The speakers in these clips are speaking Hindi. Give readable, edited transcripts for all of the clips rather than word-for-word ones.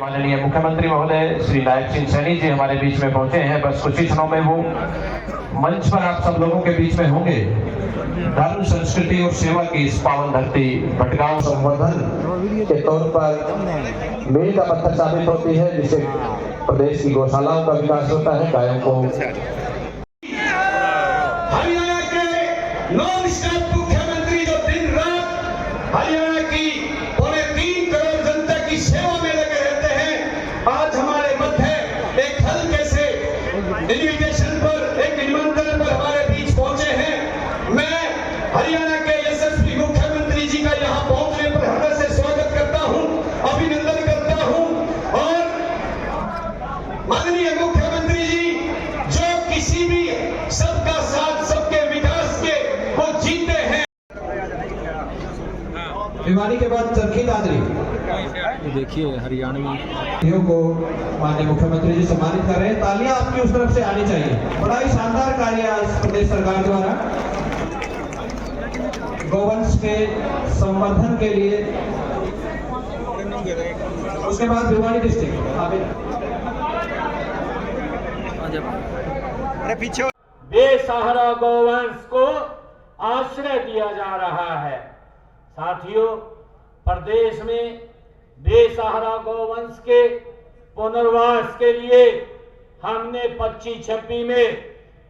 माननीय मुख्यमंत्री महोदय श्री नायब सिंह सैनी जी हमारे बीच में पहुंचे हैं। बस कुछ ही क्षणों में वो मंच पर आप सब लोगों के बीच में होंगे। धर्म, संस्कृति और सेवा की इस पावन धरती भटगांव संवर्धन के तौर पर मील का पत्थर साबित होती है, जिससे प्रदेश की गौशालाओं का विकास होता है। गायों को हरियाणा के नॉन स्टॉप मुख्यमंत्री जो दिन रात हरियाणा की 3.25 करोड़ जनता की सेवा में लगे रहते हैं, आज हमारे मध्य एक हल्के से इन्विटेशन पर, एक निमंत्रण पर हमारे बीच पहुंचे हैं। मैं हरियाणा के यशस्वी मुख्यमंत्री जी का यहां पहुंचने पर हृदय से स्वागत करता हूं, अभिनंदन करता हूं। और माननीय मुख्यमंत्री जी जो किसी भी सबका साथ, सबके विकास के वो जीते हैं। भिवानी के बाद चरखी दादरी देखिए हरियाणवी को माननीय मुख्यमंत्री जी सम्मानित कर रहे हैं। तालियां आपकी उस तरफ से आनी चाहिए। बड़ा ही शानदार कार्य आज प्रदेश सरकार द्वारा गौवंश के संवर्धन के लिए। उसके बाद भिवानी डिस्ट्रिक्ट बेसहारा गौवंश को आश्रय दिया जा रहा है। साथियों, प्रदेश में बेसहारा गौवंश के पुनर्वास के लिए हमने 25-26 में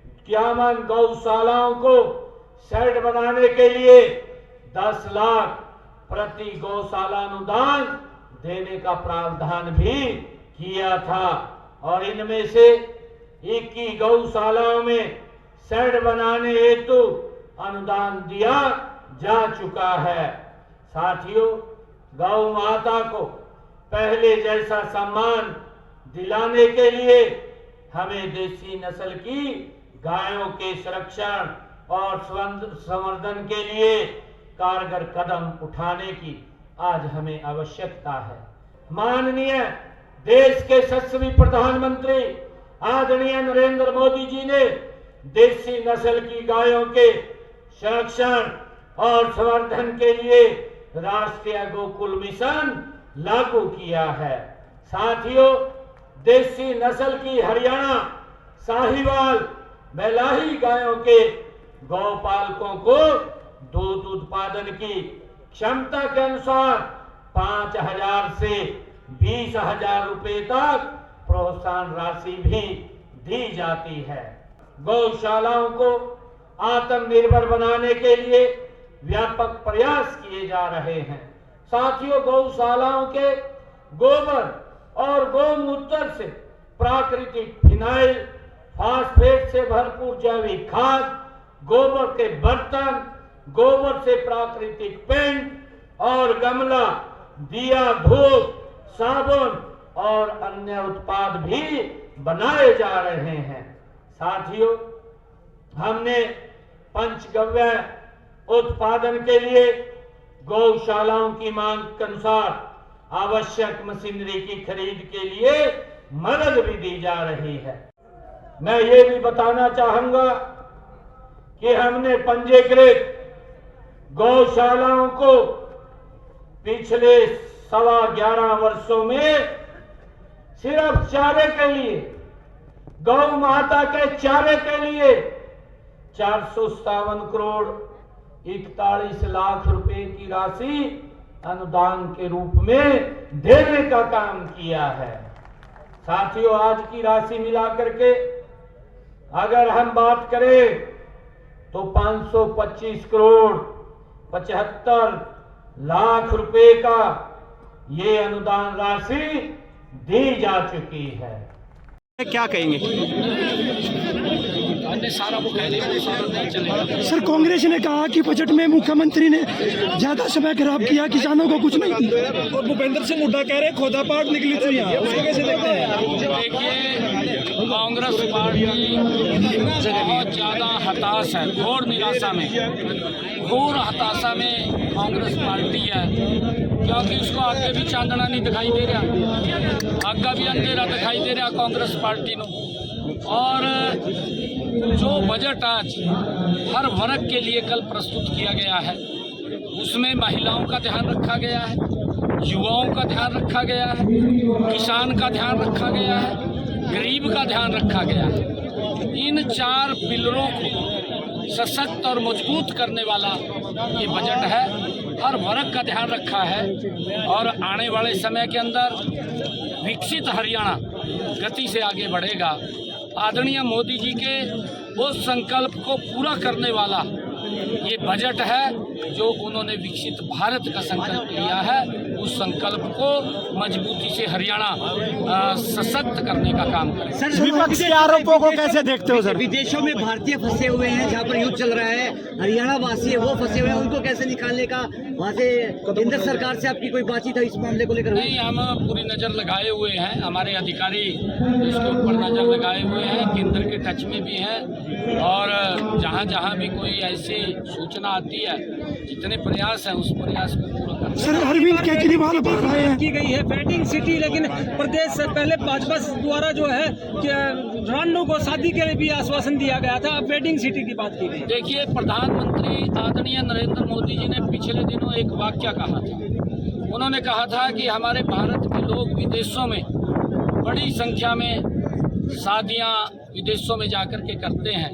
51 गौशालाओं को शेड बनाने के लिए 10 लाख प्रति गौशाला अनुदान देने का प्रावधान भी किया था। और इनमें से 21 गौशालाओं में शेड बनाने हेतु अनुदान दिया जा चुका है। साथियों, गौ माता को पहले जैसा सम्मान दिलाने के लिए हमें देसी नस्ल की गायों के संरक्षण और संवर्धन के लिए कारगर कदम उठाने की आज हमें आवश्यकता है। माननीय देश के यशस्वी प्रधानमंत्री आदरणीय नरेंद्र मोदी जी ने देसी नस्ल की गायों के संरक्षण और संवर्धन के लिए राष्ट्रीय गोकुल मिशन लागू किया है। साथियों, देसी नस्ल की हरियाणा साहिवाल मेलाही गायों के गौपालकों को दूध उत्पादन की क्षमता के अनुसार 5,000 से 20,000 रुपए तक प्रोत्साहन राशि भी दी जाती है। गौशालाओं को आत्मनिर्भर बनाने के लिए व्यापक प्रयास किए जा रहे हैं। साथियों, गौशालाओं के गोबर और गौमूत्र से प्राकृतिक फिनाइल, फास्फेट से भरपूर जैविक खाद, गोबर के बर्तन, गोबर से प्राकृतिक पेंट और गमला, दिया, धूप, साबुन और अन्य उत्पाद भी बनाए जा रहे हैं। साथियों, हमने पंचगव्य उत्पादन के लिए गौशालाओं की मांग के अनुसार आवश्यक मशीनरी की खरीद के लिए मदद भी दी जा रही है। मैं ये भी बताना चाहूंगा कि हमने पंजीकृत गौशालाओं को पिछले 11.25 वर्षों में सिर्फ चारे के लिए, गौ माता के चारे के लिए 457 करोड़ 41 लाख रुपए की राशि अनुदान के रूप में देने का काम किया है। साथियों, आज की राशि मिलाकर के अगर हम बात करें तो 525 करोड़ 75 लाख रुपए का ये अनुदान राशि दी जा चुकी है। क्या कहेंगे? सर, कांग्रेस ने कहा कि बजट में मुख्यमंत्री ने ज्यादा समय खराब किया, किसानों को कुछ नहीं दिया। और भूपेंद्र सिंह हुड्डा कह रहे हैं खोदापाट निकली थी यहाँ, उसको कैसे देखते हैं? देखिए, कांग्रेस पार्टी बहुत ज्यादा हताश है, घोर निराशा में, घोर हताशा में कांग्रेस पार्टी है, क्योंकि उसको आगे भी चांदना नहीं दिखाई दे रहा, आगे भी अंधेरा दिखाई दे रहा कांग्रेस पार्टी ने। और जो बजट आज हर वर्ग के लिए कल प्रस्तुत किया गया है, उसमें महिलाओं का ध्यान रखा गया है, युवाओं का ध्यान रखा गया है, किसान का ध्यान रखा गया है, गरीब का ध्यान रखा गया है। इन 4 पिलरों को सशक्त और मजबूत करने वाला ये बजट है। हर वर्ग का ध्यान रखा है और आने वाले समय के अंदर विकसित हरियाणा गति से आगे बढ़ेगा। आदरणीय मोदी जी के उस संकल्प को पूरा करने वाला ये बजट है जो उन्होंने विकसित भारत का संकल्प लिया है। उस संकल्प को मजबूती से हरियाणा सशक्त करने का काम करे। सर, विपक्ष के आरोपों को कैसे देखते हो सर? विदेशों में भारतीय फंसे हुए हैं, जहाँ पर युद्ध चल रहा है, हरियाणा वासी है वो फंसे हुए हैं, उनको कैसे निकालने का वहाँ से केंद्र सरकार से आपकी कोई बातचीत है इस मामले को लेकर? नहीं, हम पूरी नज़र लगाए हुए हैं, हमारे अधिकारी इसके ऊपर नज़र लगाए हुए हैं, केंद्र के टच में भी हैं और जहाँ जहाँ भी कोई ऐसी सूचना आती है, जितने प्रयास हैं उस प्रयास को पूरा करना। सर, अरविंद केजरीवाल बोल रहे हैं की गई है वेडिंग सिटी, लेकिन प्रदेश से पहले भाजपा द्वारा जो है कि रानू को शादी के लिए भी आश्वासन दिया गया था, अब वेडिंग सिटी की बात की गई। देखिए, प्रधानमंत्री आदरणीय नरेंद्र मोदी जी ने पिछले दिनों एक वाक्य कहा था। उन्होंने कहा था कि हमारे भारत के लोग विदेशों में बड़ी संख्या में शादियां विदेशों में जाकर के करते हैं।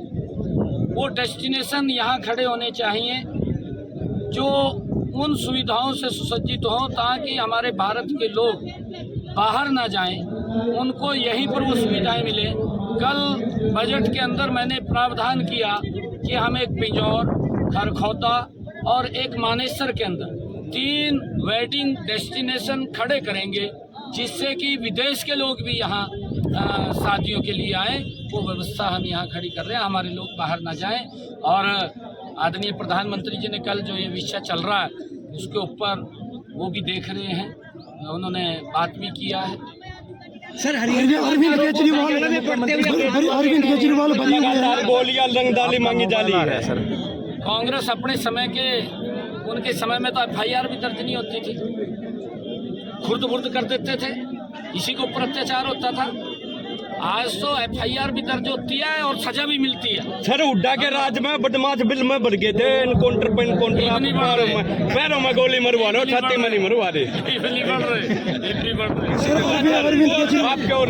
वो डेस्टिनेशन यहाँ खड़े होने चाहिए जो उन सुविधाओं से सुसज्जित हों ताकि हमारे भारत के लोग बाहर ना जाएं, उनको यहीं पर वो सुविधाएं मिले। कल बजट के अंदर मैंने प्रावधान किया कि हम एक पिंजौर, खरखौता और एक मानेसर के अंदर 3 वेडिंग डेस्टिनेशन खड़े करेंगे, जिससे कि विदेश के लोग भी यहाँ शादियों के लिए आए। वो व्यवस्था हम यहाँ खड़ी कर रहे हैं, हमारे लोग बाहर ना जाएं। और आदरणीय प्रधानमंत्री जी ने कल जो ये विषय चल रहा है उसके ऊपर वो भी देख रहे हैं, उन्होंने बात भी किया है। सर, अरविंद केजरीवाल बने हुए हैं। गोलियां रंगदाली मांगी जाली है सर। कांग्रेस अपने समय के, उनके समय में तो FIR भी दर्ज नहीं होती थी, खुर्द बुर्द कर देते थे, इसी के ऊपर अत्याचार होता था। आज तो FIR भी दर्ज होती है और सजा भी मिलती है। सर, हुड्डा के राज में बदमाश बिल में भर गए थे, एनकाउंटर पे एनकाउंटर, पैरों में गोली मरवा रहे, छाती में नहीं मरवा रहे। बढ़ रहे सर, अरविंद केजरीवाल आप क्यों